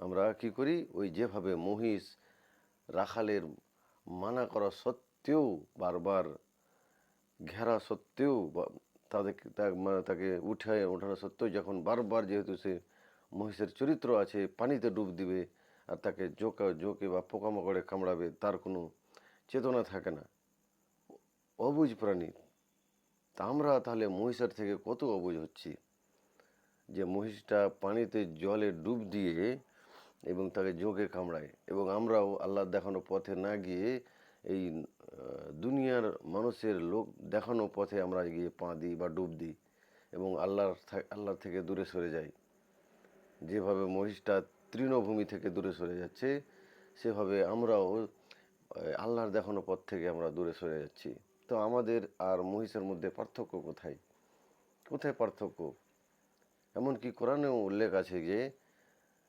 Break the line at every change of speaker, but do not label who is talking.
আমরা কি করি, ওই যেভাবে মহিষ রাখালের মানা করা সত্ত্বেও, বারবার ঘেরা সত্ত্বেও, তাদেরকে মানে তাকে ওঠানো সত্ত্বেও, যখন বারবার, যেহেতু সে মহিষের চরিত্র আছে, পানিতে ডুব দিবে আর তাকে জোকে বা পোকামাকড়ে কামড়াবে, তার কোনো চেতনা থাকে না, অবুঝ প্রাণী। তা আমরা তাহলে মহিষের থেকে কত অবুঝ হচ্ছি, যে মহিষটা পানিতে জলে ডুব দিয়ে এবং তাকে জোকে কামড়ায়, এবং আমরাও আল্লাহর দেখানো পথে না গিয়ে এই দুনিয়ার মানুষের লোক দেখানো পথে আমরা গিয়ে পা দিই বা ডুব দিই এবং আল্লাহর থেকে দূরে সরে যাই। যেভাবে মহিষটা তৃণভূমি থেকে দূরে সরে যাচ্ছে, সেভাবে আমরাও আল্লাহর দেখানো পথ থেকে আমরা দূরে সরে যাচ্ছি। তো আমাদের আর মহিষের মধ্যে পার্থক্য কোথায়? কোথায় পার্থক্য? এমনকি কোরআনেও উল্লেখ আছে যে